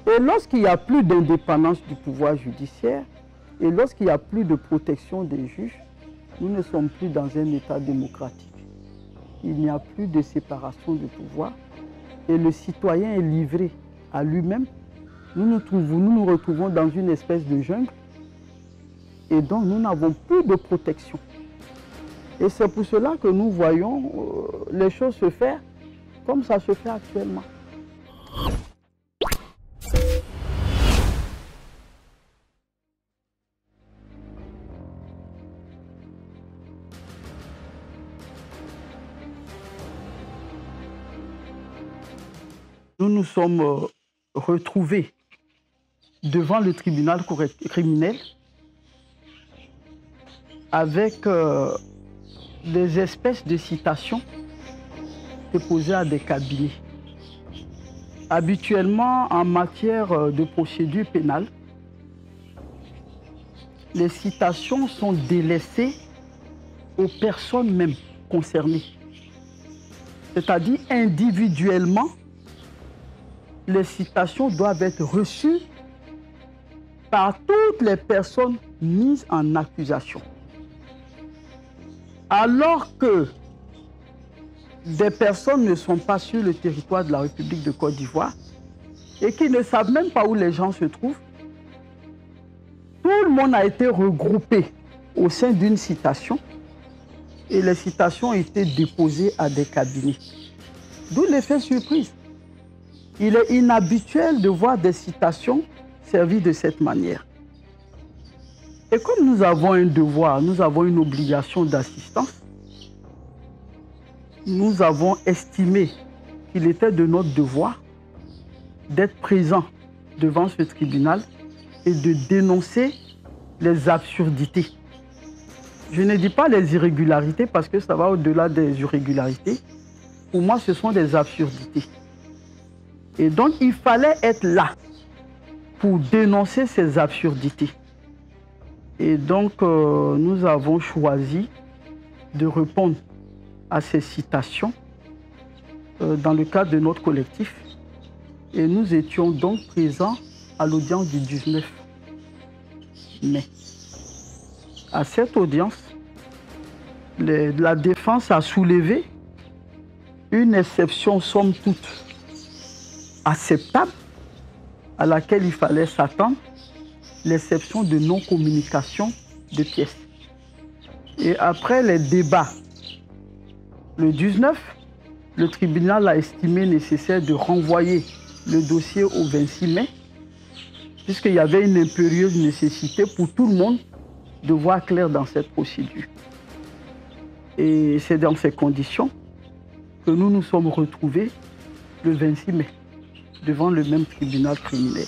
Et lorsqu'il n'y a plus d'indépendance du pouvoir judiciaire, et lorsqu'il n'y a plus de protection des juges, nous ne sommes plus dans un État démocratique. Il n'y a plus de séparation de pouvoir et le citoyen est livré à lui-même. Nous nous retrouvons dans une espèce de jungle et donc nous n'avons plus de protection. Et c'est pour cela que nous voyons les choses se faire comme ça se fait actuellement. Nous nous sommes retrouvés devant le tribunal criminel avec des espèces de citations déposées à des cabinets. Habituellement, en matière de procédure pénale, les citations sont délaissées aux personnes même concernées. C'est-à-dire individuellement, les citations doivent être reçues par toutes les personnes mises en accusation. Alors que des personnes ne sont pas sur le territoire de la République de Côte d'Ivoire et qui ne savent même pas où les gens se trouvent, tout le monde a été regroupé au sein d'une citation et les citations ont été déposées à des cabinets. D'où l'effet surprise. Il est inhabituel de voir des citations servies de cette manière. Et comme nous avons un devoir, nous avons une obligation d'assistance, nous avons estimé qu'il était de notre devoir d'être présents devant ce tribunal et de dénoncer les absurdités. Je ne dis pas les irrégularités parce que ça va au-delà des irrégularités. Pour moi, ce sont des absurdités. Et donc, il fallait être là pour dénoncer ces absurdités. Et donc, nous avons choisi de répondre à ces citations dans le cadre de notre collectif. Et nous étions donc présents à l'audience du 19 mai. À cette audience, la défense a soulevé une exception somme toute acceptable à laquelle il fallait s'attendre, l'exception de non-communication de pièces. Et après les débats, le 19, le tribunal a estimé nécessaire de renvoyer le dossier au 26 mai, puisqu'il y avait une impérieuse nécessité pour tout le monde de voir clair dans cette procédure. Et c'est dans ces conditions que nous nous sommes retrouvés le 26 mai devant le même tribunal criminel.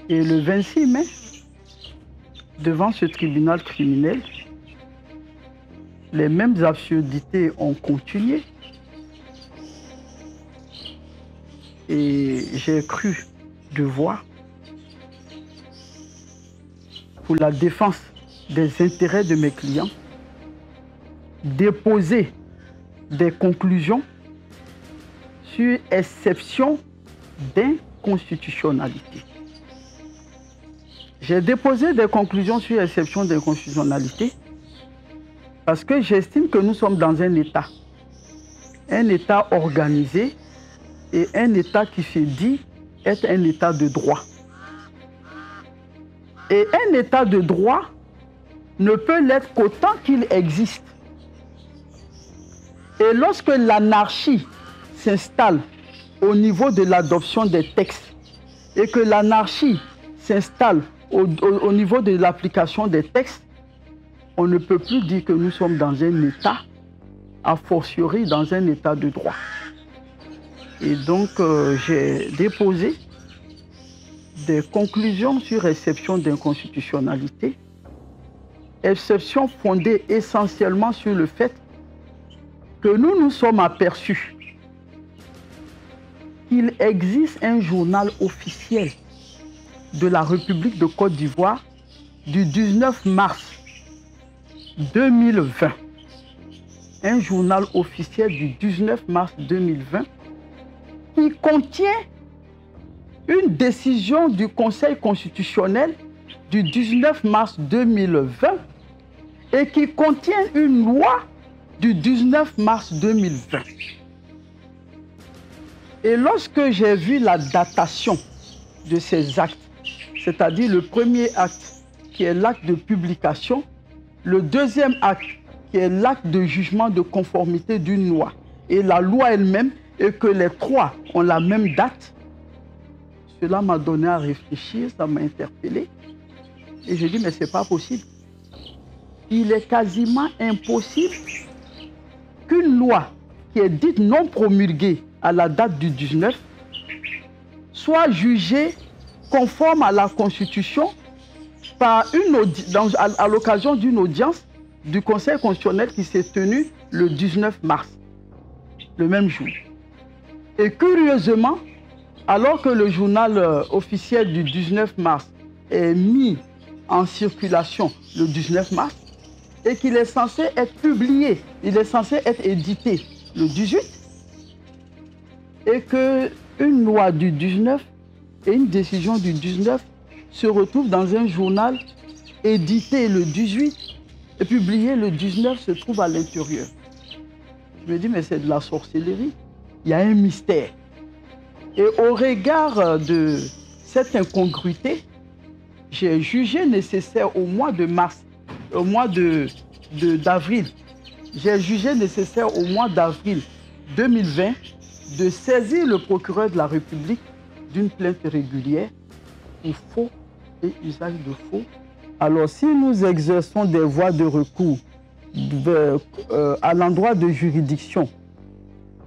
Et le 26 mai, devant ce tribunal criminel, les mêmes absurdités ont continué. Et j'ai cru devoir, pour la défense des intérêts de mes clients, déposer des conclusions sur exception d'inconstitutionnalité. J'ai déposé des conclusions sur exception d'inconstitutionnalité parce que j'estime que nous sommes dans un État organisé et un État qui se dit être un État de droit. Et un État de droit ne peut l'être qu'autant qu'il existe. Et lorsque l'anarchie s'installe au niveau de l'adoption des textes et que l'anarchie s'installe au niveau de l'application des textes, on ne peut plus dire que nous sommes dans un État, a fortiori dans un État de droit. Et donc, j'ai déposé des conclusions sur exception d'inconstitutionnalité, exception fondée essentiellement sur le fait que nous nous sommes aperçus qu'il existe un journal officiel de la République de Côte d'Ivoire du 19 mars 2020. Un journal officiel du 19 mars 2020 qui contient une décision du Conseil constitutionnel du 19 mars 2020 et qui contient une loi du 19 mars 2020. Et lorsque j'ai vu la datation de ces actes, c'est-à-dire le premier acte qui est l'acte de publication, le deuxième acte qui est l'acte de jugement de conformité d'une loi et la loi elle-même, et que les trois ont la même date, cela m'a donné à réfléchir, ça m'a interpellé. Et j'ai dit, mais ce n'est pas possible. Il est quasiment impossible qu'une loi qui est dite non promulguée à la date du 19 soit jugée conforme à la Constitution par à l'occasion d'une audience du Conseil constitutionnel qui s'est tenue le 19 mars, le même jour. Et curieusement, alors que le journal officiel du 19 mars est mis en circulation le 19 mars et qu'il est censé être publié, il est censé être édité le 18, et qu'une loi du 19 et une décision du 19 se retrouvent dans un journal édité le 18 et publié le 19 se trouve à l'intérieur. Je me dis, mais c'est de la sorcellerie. Il y a un mystère. Et au regard de cette incongruité, j'ai jugé nécessaire au mois de mars, au mois d'avril, j'ai jugé nécessaire au mois d'avril 2020 de saisir le procureur de la République d'une plainte régulière pour faux et usage de faux. Alors, si nous exerçons des voies de recours à l'endroit de juridictions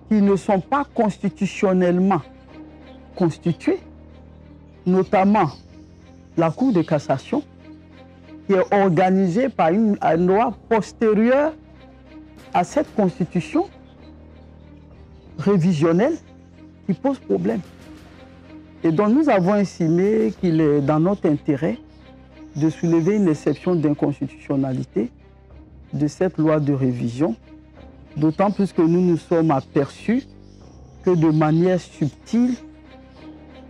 qui ne sont pas constitutionnellement constituées, notamment la Cour de cassation, qui est organisée par une loi postérieure à cette constitution révisionnelle, qui pose problème. Et donc nous avons estimé qu'il est dans notre intérêt de soulever une exception d'inconstitutionnalité de cette loi de révision, d'autant plus que nous nous sommes aperçus que de manière subtile,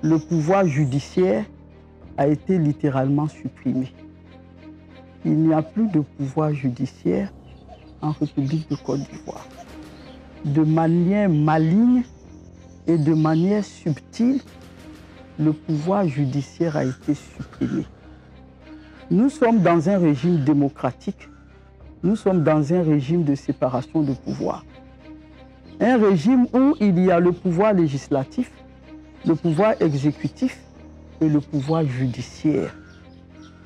le pouvoir judiciaire a été littéralement supprimé. Il n'y a plus de pouvoir judiciaire en République de Côte d'Ivoire. De manière maligne et de manière subtile, le pouvoir judiciaire a été supprimé. Nous sommes dans un régime démocratique. Nous sommes dans un régime de séparation de pouvoir. Un régime où il y a le pouvoir législatif, le pouvoir exécutif et le pouvoir judiciaire.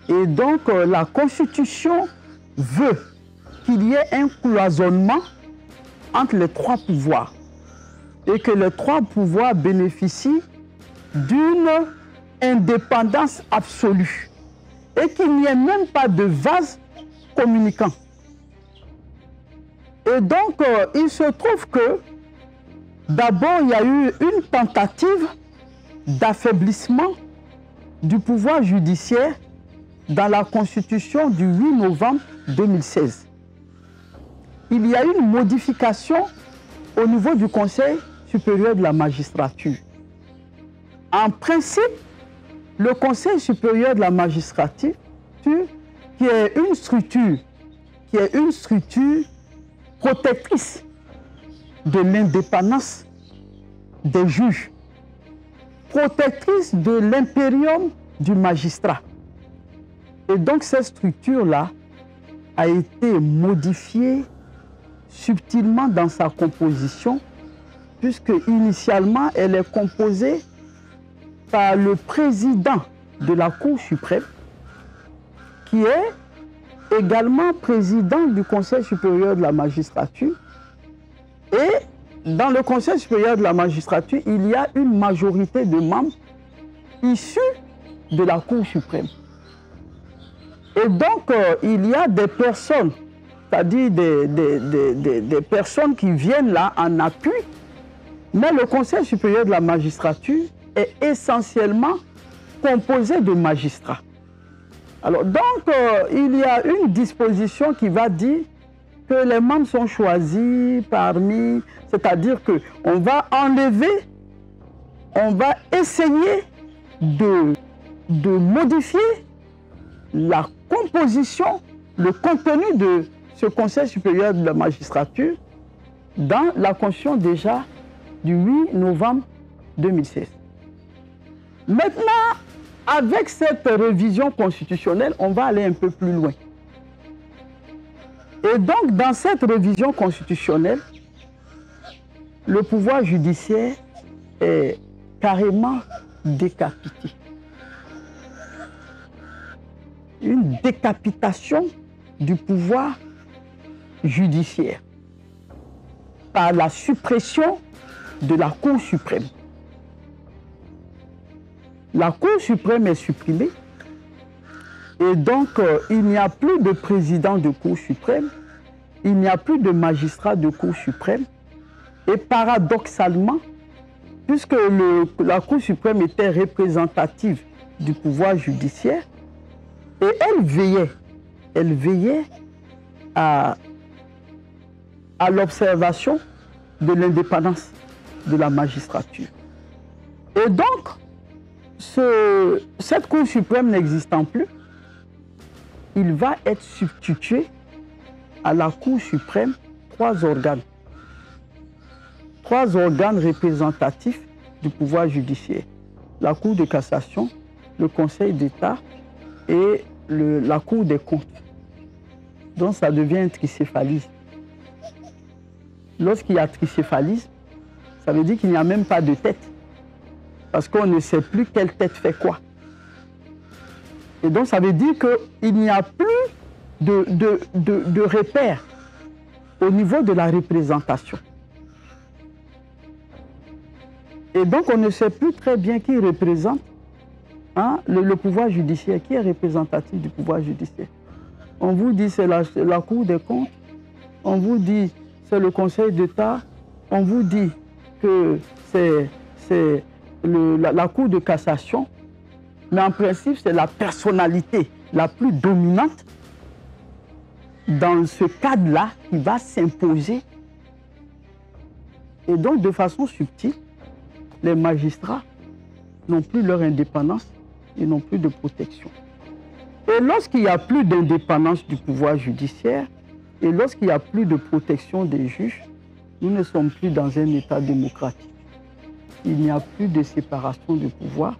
Et donc, la Constitution veut qu'il y ait un cloisonnement entre les trois pouvoirs et que les trois pouvoirs bénéficient d'une indépendance absolue et qu'il n'y ait même pas de vase communicant. Et donc, il se trouve que d'abord, il y a eu une tentative d'affaiblissement du pouvoir judiciaire dans la Constitution du 8 novembre 2016. Il y a eu une modification au niveau du Conseil supérieur de la magistrature. En principe, le Conseil supérieur de la magistrature, qui est une structure protectrice de l'indépendance des juges, protectrice de l'impérium du magistrat. Et donc cette structure-là a été modifiée subtilement dans sa composition, puisque initialement elle est composée par le président de la Cour suprême, qui est également président du Conseil supérieur de la magistrature. Et dans le Conseil supérieur de la magistrature, il y a une majorité de membres issus de la Cour suprême. Et donc, il y a des personnes, c'est-à-dire des personnes qui viennent là en appui, mais le Conseil supérieur de la magistrature est essentiellement composé de magistrats. Alors, donc, il y a une disposition qui va dire que les membres sont choisis parmi, c'est-à-dire qu'on va enlever, on va essayer de modifier la composition, le contenu de ce Conseil supérieur de la magistrature dans la Constitution déjà du 8 novembre 2016. Maintenant, avec cette révision constitutionnelle, on va aller un peu plus loin. Et donc, dans cette révision constitutionnelle, le pouvoir judiciaire est carrément décapité. Une décapitation du pouvoir judiciaire par la suppression de la Cour suprême. La Cour suprême est supprimée et donc il n'y a plus de président de Cour suprême, il n'y a plus de magistrat de Cour suprême et paradoxalement, puisque la Cour suprême était représentative du pouvoir judiciaire et elle veillait à l'observation de l'indépendance de la magistrature. Et donc, cette Cour suprême n'existant plus, il va être substitué à la Cour suprême trois organes représentatifs du pouvoir judiciaire. La Cour de cassation, le Conseil d'État et la Cour des comptes. Donc ça devient un tricéphalisme. Lorsqu'il y a tricéphalisme, ça veut dire qu'il n'y a même pas de tête. Parce qu'on ne sait plus quelle tête fait quoi. Et donc ça veut dire qu'il n'y a plus de repères au niveau de la représentation. Et donc on ne sait plus très bien qui représente le pouvoir judiciaire, qui est représentatif du pouvoir judiciaire. On vous dit c'est la Cour des comptes, on vous dit c'est le Conseil d'État, on vous dit que c'est la Cour de cassation, mais en principe c'est la personnalité la plus dominante dans ce cadre-là qui va s'imposer. Et donc de façon subtile, les magistrats n'ont plus leur indépendance, ils n'ont plus de protection. Et lorsqu'il n'y a plus d'indépendance du pouvoir judiciaire, et lorsqu'il n'y a plus de protection des juges, nous ne sommes plus dans un État démocratique. Il n'y a plus de séparation de pouvoir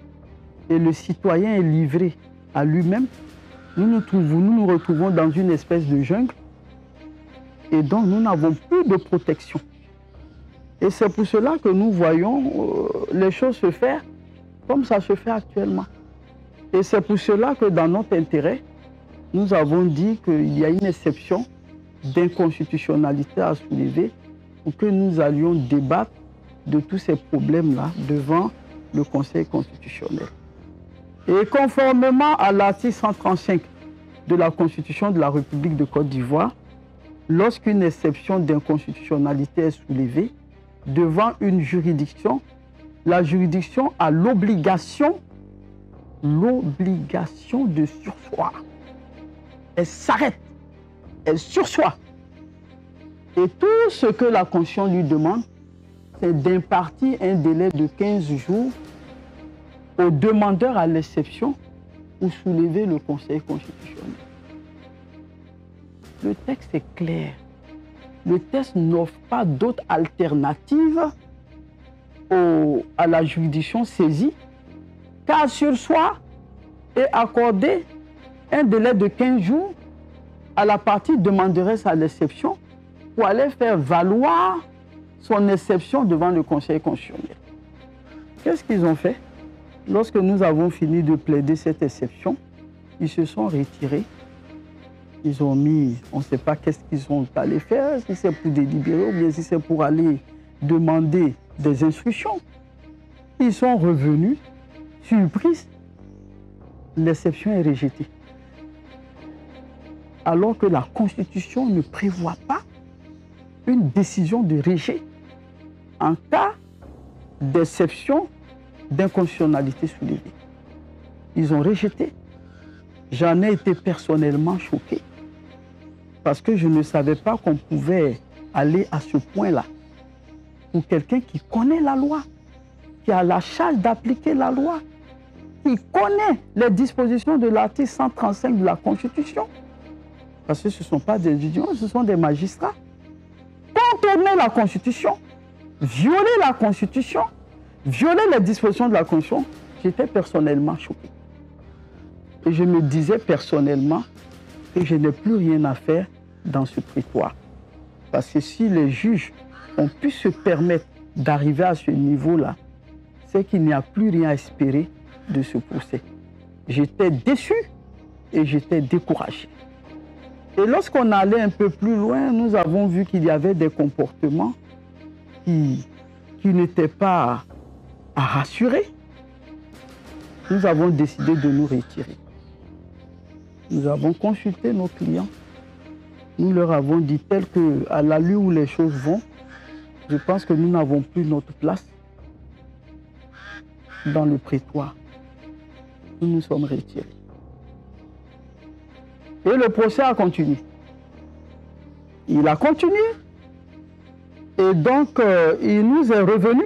et le citoyen est livré à lui-même. Nous nous retrouvons dans une espèce de jungle et donc nous n'avons plus de protection. Et c'est pour cela que nous voyons les choses se faire comme ça se fait actuellement. Et c'est pour cela que dans notre intérêt, nous avons dit qu'il y a une exception d'inconstitutionnalité à soulever pour que nous allions débattre de tous ces problèmes-là devant le Conseil constitutionnel. Et conformément à l'article 135 de la Constitution de la République de Côte d'Ivoire, lorsqu'une exception d'inconstitutionnalité est soulevée devant une juridiction, la juridiction a l'obligation de surseoir. Elle s'arrête, elle surseoit. Et tout ce que la Constitution lui demande, c'est d'impartir un délai de 15 jours aux demandeurs à l'exception pour soulever le Conseil constitutionnel. Le texte est clair. Le texte n'offre pas d'autre alternative à la juridiction saisie qu'à surseoir et accorder un délai de 15 jours à la partie demanderesse à l'exception pour aller faire valoir son exception devant le Conseil constitutionnel. Qu'est-ce qu'ils ont fait? Lorsque nous avons fini de plaider cette exception, ils se sont retirés. Ils ont mis, on ne sait pas qu'est-ce qu'ils sont allés faire, si c'est pour délibérer ou bien si c'est pour aller demander des instructions. Ils sont revenus, surprise, l'exception est rejetée. Alors que la Constitution ne prévoit pas une décision de rejet en cas d'exception d'inconstitutionnalité soulevée. Ils ont rejeté. J'en ai été personnellement choqué parce que je ne savais pas qu'on pouvait aller à ce point-là pour quelqu'un qui connaît la loi, qui a la charge d'appliquer la loi, qui connaît les dispositions de l'article 135 de la Constitution. Parce que ce ne sont pas des étudiants, ce sont des magistrats. Contourner la Constitution, violer la Constitution, violer les dispositions de la Constitution, j'étais personnellement choqué. Et je me disais personnellement que je n'ai plus rien à faire dans ce prétoire. Parce que si les juges ont pu se permettre d'arriver à ce niveau-là, c'est qu'il n'y a plus rien à espérer de ce procès. J'étais déçu et j'étais découragé. Et lorsqu'on allait un peu plus loin, nous avons vu qu'il y avait des comportements qui n'étaient pas à rassurer. Nous avons décidé de nous retirer. Nous avons consulté nos clients. Nous leur avons dit tel que, à l'allure où les choses vont, je pense que nous n'avons plus notre place dans le prétoire. Nous nous sommes retirés. Et le procès a continué. Il a continué. Et donc, il nous est revenu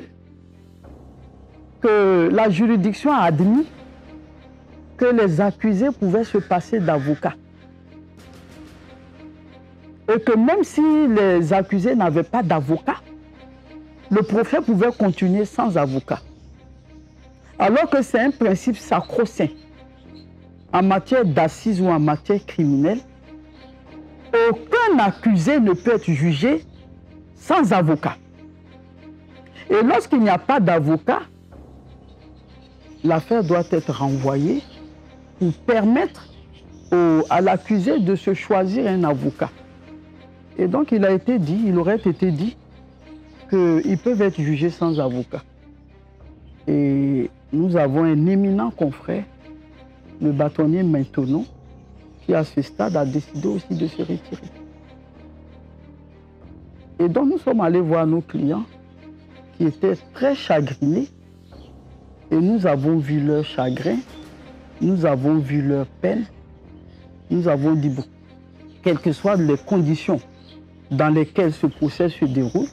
que la juridiction a admis que les accusés pouvaient se passer d'avocats. Et que même si les accusés n'avaient pas d'avocat, le procès pouvait continuer sans avocat. Alors que c'est un principe sacro-saint. En matière d'assises ou en matière criminelle, aucun accusé ne peut être jugé sans avocat. Et lorsqu'il n'y a pas d'avocat, l'affaire doit être renvoyée pour permettre à l'accusé de se choisir un avocat. Et donc il aurait été dit qu'ils peuvent être jugés sans avocat. Et nous avons un éminent confrère, le bâtonnier Maintenon, qui à ce stade a décidé aussi de se retirer. Et donc nous sommes allés voir nos clients qui étaient très chagrinés et nous avons vu leur chagrin, nous avons vu leur peine, nous avons dit, bon, quelles que soient les conditions dans lesquelles ce procès se déroule,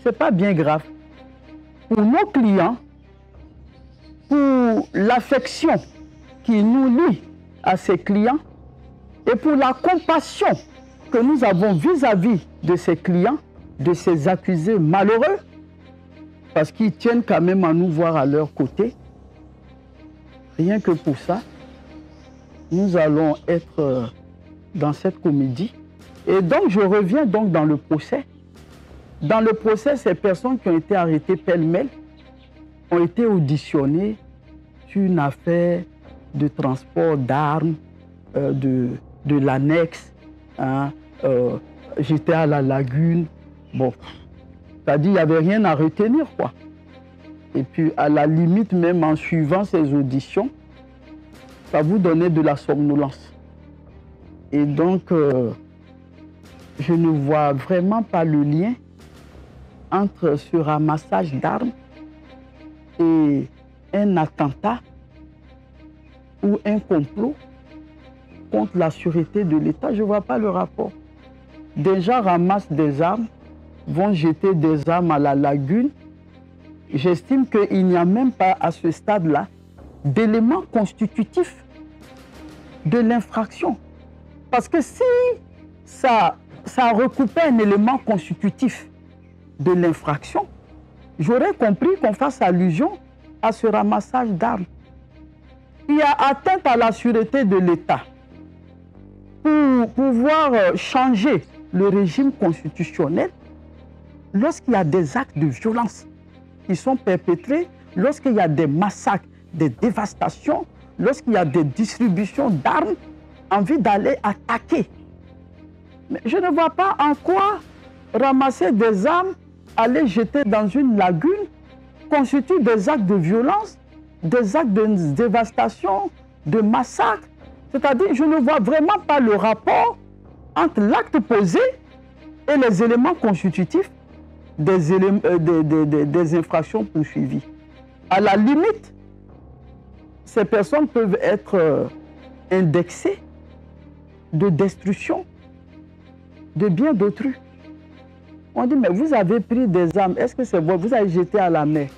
ce n'est pas bien grave. Pour nos clients, pour l'affection qui nous lie à ces clients et pour la compassion que nous avons vis-à-vis de ces clients, de ces accusés malheureux, parce qu'ils tiennent quand même à nous voir à leur côté. Rien que pour ça, nous allons être dans cette comédie. Et donc, je reviens donc dans le procès. Dans le procès, ces personnes qui ont été arrêtées pêle-mêle ont été auditionnées sur une affaire de transport d'armes, de l'annexe. Hein, j'étais à la lagune. Bon, c'est-à-dire qu'il n'y avait rien à retenir, quoi. Et puis, à la limite, même en suivant ces auditions, ça vous donnait de la somnolence. Et donc, je ne vois vraiment pas le lien entre ce ramassage d'armes et un attentat ou un complot contre la sûreté de l'État. Je ne vois pas le rapport. Des gens ramassent des armes, vont jeter des armes à la lagune. J'estime qu'il n'y a même pas à ce stade-là d'éléments constitutifs de l'infraction. Parce que si ça recoupait un élément constitutif de l'infraction, j'aurais compris qu'on fasse allusion à ce ramassage d'armes. Il y a atteinte à la sûreté de l'État. Pour pouvoir changer le régime constitutionnel, lorsqu'il y a des actes de violence qui sont perpétrés, lorsqu'il y a des massacres, des dévastations, lorsqu'il y a des distributions d'armes, envie d'aller attaquer. Mais je ne vois pas en quoi ramasser des armes, aller jeter dans une lagune, constitue des actes de violence, des actes de dévastation, de massacre. C'est-à-dire, je ne vois vraiment pas le rapport entre l'acte posé et les éléments constitutifs des infractions poursuivies. À la limite, ces personnes peuvent être indexées de destruction de biens d'autrui. On dit, mais vous avez pris des armes, est-ce que c'est vous avez jeté à la mer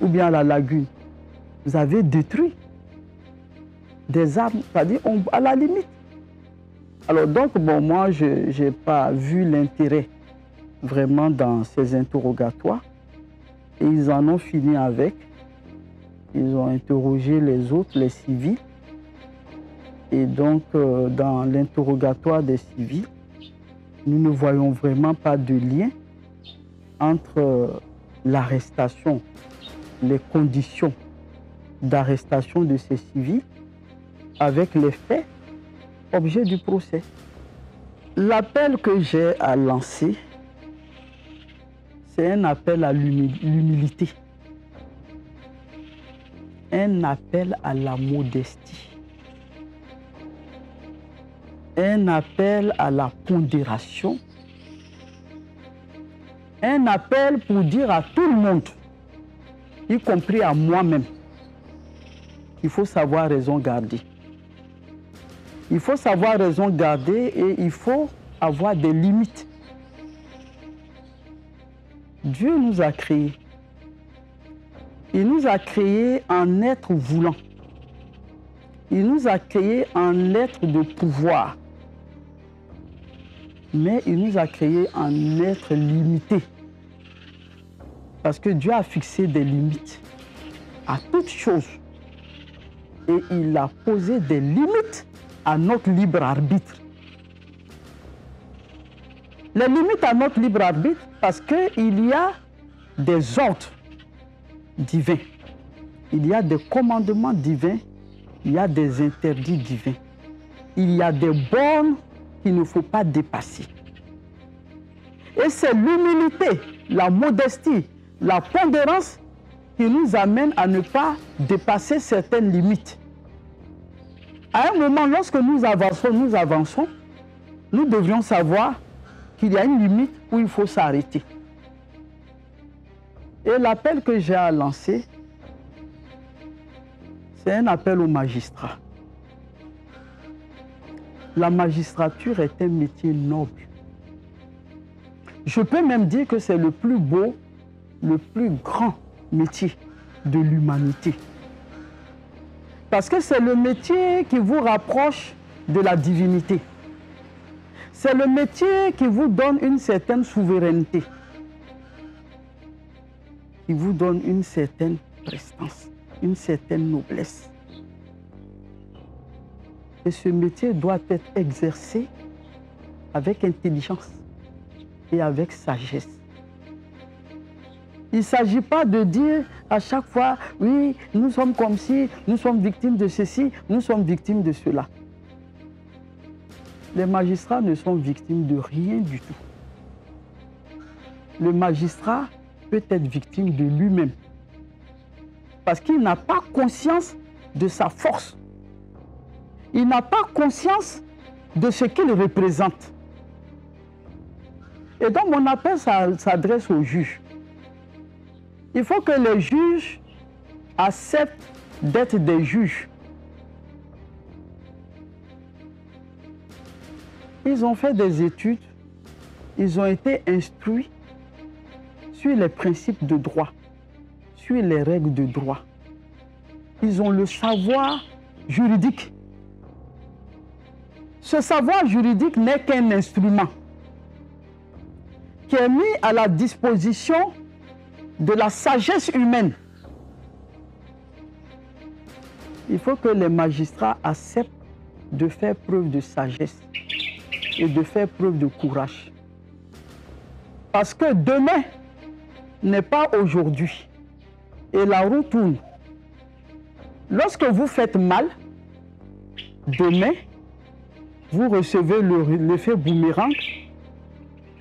ou bien à la lagune? Vous avez détruit des armes, c'est-à-dire à la limite. Alors donc, bon, moi, je n'ai pas vu l'intérêt vraiment dans ces interrogatoires. Et ils en ont fini avec. Ils ont interrogé les autres, les civils. Et donc, dans l'interrogatoire des civils, nous ne voyons vraiment pas de lien entre l'arrestation, les conditions d'arrestation de ces civils avec les faits, objet du procès. L'appel que j'ai à lancer, c'est un appel à l'humilité, un appel à la modestie, un appel à la pondération, un appel pour dire à tout le monde, y compris à moi-même, qu'il faut savoir raison garder. Il faut savoir raison garder et il faut avoir des limites. Dieu nous a créés. Il nous a créés en être voulant. Il nous a créés en être de pouvoir. Mais il nous a créés en être limité. Parce que Dieu a fixé des limites à toute chose. Et il a posé des limites à notre libre arbitre. Les limites à notre libre arbitre, parce qu'il y a des ordres divins, il y a des commandements divins, il y a des interdits divins, il y a des bornes qu'il ne faut pas dépasser. Et c'est l'humilité, la modestie, la pondérance qui nous amène à ne pas dépasser certaines limites. À un moment, lorsque nous avançons, nous devrions savoir qu'il y a une limite où il faut s'arrêter. Et l'appel que j'ai à lancer, c'est un appel aux magistrats. La magistrature est un métier noble. Je peux même dire que c'est le plus beau, le plus grand métier de l'humanité. Parce que c'est le métier qui vous rapproche de la divinité. C'est le métier qui vous donne une certaine souveraineté, qui vous donne une certaine prestance, une certaine noblesse. Et ce métier doit être exercé avec intelligence et avec sagesse. Il ne s'agit pas de dire à chaque fois, oui, nous sommes comme ci, nous sommes victimes de ceci, nous sommes victimes de cela. Les magistrats ne sont victimes de rien du tout. Le magistrat peut être victime de lui-même parce qu'il n'a pas conscience de sa force. Il n'a pas conscience de ce qu'il représente. Et donc mon appel s'adresse aux juges. Il faut que les juges acceptent d'être des juges. Ils ont fait des études, ils ont été instruits sur les principes de droit, sur les règles de droit. Ils ont le savoir juridique. Ce savoir juridique n'est qu'un instrument qui est mis à la disposition de la sagesse humaine. Il faut que les magistrats acceptent de faire preuve de sagesse et de faire preuve de courage. Parce que demain n'est pas aujourd'hui. Et la roue tourne. Lorsque vous faites mal, demain, vous recevez l'effet boomerang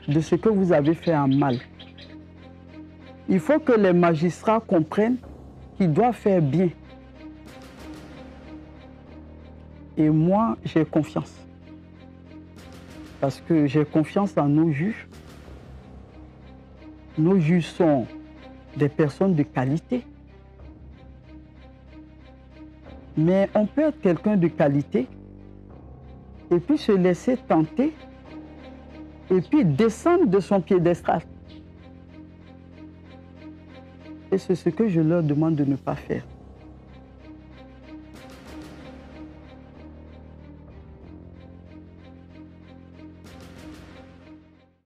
de ce que vous avez fait en mal. Il faut que les magistrats comprennent qu'ils doivent faire bien. Et moi, j'ai confiance. Parce que j'ai confiance en nos juges. Nos juges sont des personnes de qualité. Mais on peut être quelqu'un de qualité et puis se laisser tenter et puis descendre de son piédestal. Et c'est ce que je leur demande de ne pas faire.